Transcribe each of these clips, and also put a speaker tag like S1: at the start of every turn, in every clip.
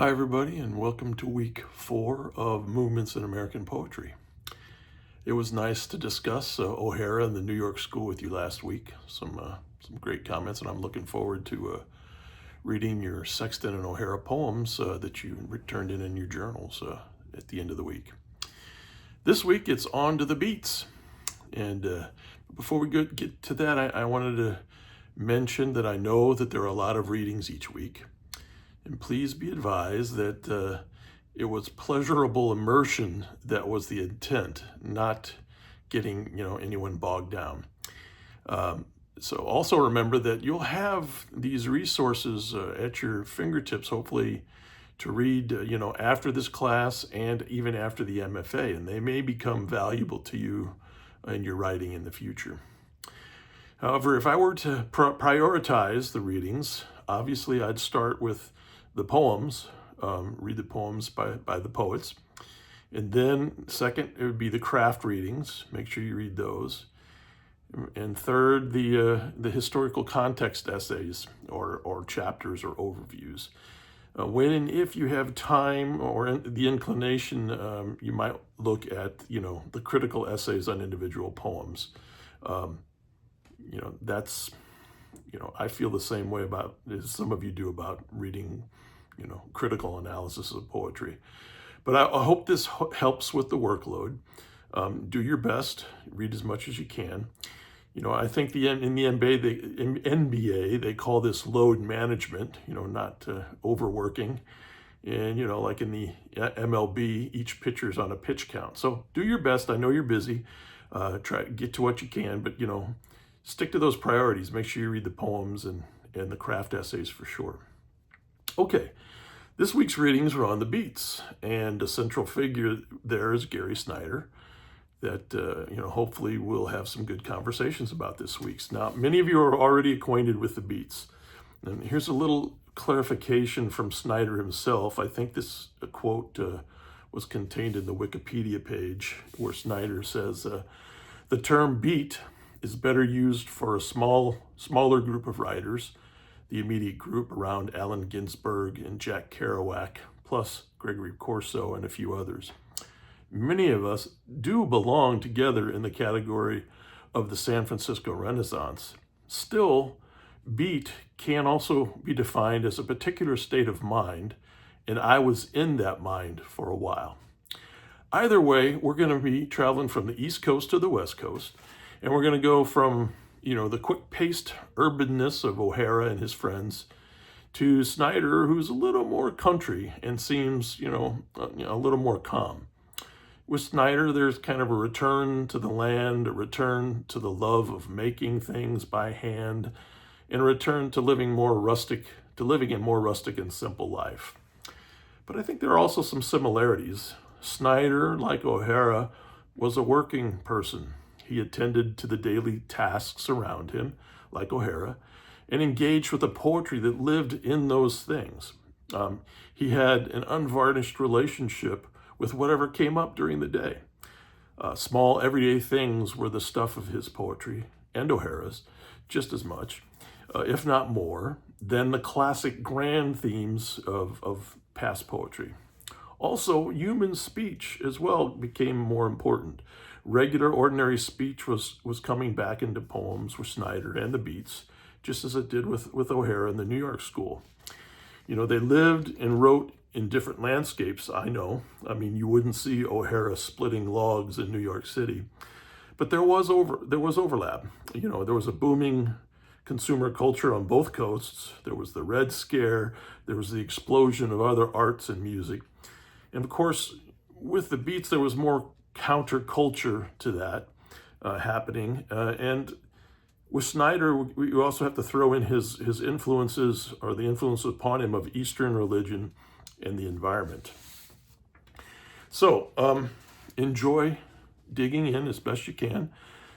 S1: Hi, everybody, and welcome to week 4 of Movements in American Poetry. It was nice to discuss O'Hara and the New York School with you last week. Some great comments, and I'm looking forward to reading your Sexton and O'Hara poems that you turned in your journals at the end of the week. This week, it's on to the beats. And before we get to that, I wanted to mention that I know that there are a lot of readings each week. And please be advised that it was pleasurable immersion that was the intent, not getting anyone bogged down. So also remember that you'll have these resources at your fingertips, hopefully, to read after this class and even after the MFA, and they may become valuable to you in your writing in the future. However, if I were to prioritize the readings, obviously I'd start with the poems, read the poems by the poets. And then second, it would be the craft readings. Make sure you read those. And third, the historical context essays or chapters or overviews. When and if you have time or the inclination, you might look at, the critical essays on individual poems. That's, I feel the same way about as some of you do about reading critical analysis of poetry. But I hope this helps with the workload. Do your best, read as much as you can. I think in the NBA, they call this load management, not overworking. And, like in the MLB, each pitcher's on a pitch count. So do your best. I know you're busy. Try to get to what you can, but, stick to those priorities. Make sure you read the poems and the craft essays for sure. Okay, this week's readings are on the beats, and a central figure there is Gary Snyder that, hopefully we'll have some good conversations about this week's. Now, many of you are already acquainted with the beats, and here's a little clarification from Snyder himself. I think this quote was contained in the Wikipedia page where Snyder says, the term beat is better used for a smaller group of writers, the immediate group around Allen Ginsberg and Jack Kerouac, plus Gregory Corso and a few others. Many of us do belong together in the category of the San Francisco Renaissance. Still, beat can also be defined as a particular state of mind, and I was in that mind for a while. Either way, we're going to be traveling from the East Coast to the West Coast, and we're going to go from the quick-paced urbanness of O'Hara and his friends to Snyder, who's a little more country and seems, a little more calm. With Snyder, there's kind of a return to the land, a return to the love of making things by hand, and a return to living a more rustic and simple life. But I think there are also some similarities. Snyder, like O'Hara, was a working person. He attended to the daily tasks around him, like O'Hara, and engaged with the poetry that lived in those things. He had an unvarnished relationship with whatever came up during the day. Small everyday things were the stuff of his poetry, and O'Hara's, just as much, if not more, than the classic grand themes of past poetry. Also, human speech as well became more important. Regular, ordinary speech was coming back into poems with Snyder and the beats, just as it did with O'Hara and the New York School. They lived and wrote in different landscapes, I know. I mean, you wouldn't see O'Hara splitting logs in New York City. But there was overlap. There was a booming consumer culture on both coasts. There was the Red Scare. There was the explosion of other arts and music. And of course, with the beats, there was more counterculture to that happening. And with Snyder, we also have to throw in his influences, or the influence upon him, of Eastern religion and the environment. So enjoy digging in as best you can.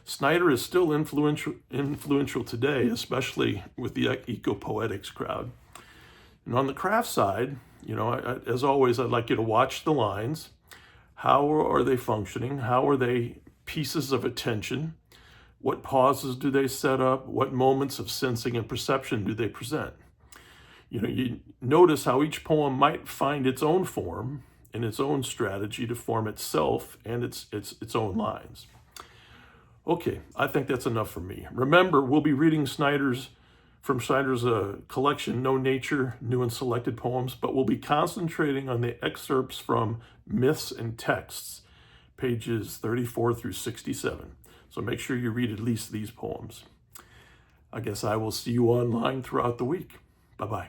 S1: Snyder is still influential today, especially with the eco-poetics crowd. And on the craft side, as always, I'd like you to watch the lines. How are they functioning? How are they pieces of attention? What pauses do they set up? What moments of sensing and perception do they present? You notice how each poem might find its own form and its own strategy to form itself and its own lines. Okay, I think that's enough for me. Remember, we'll be reading Snyder's collection, No Nature, New and Selected Poems, but we'll be concentrating on the excerpts from Myths and Texts, pages 34 through 67. So make sure you read at least these poems. I guess I will see you online throughout the week. Bye-bye.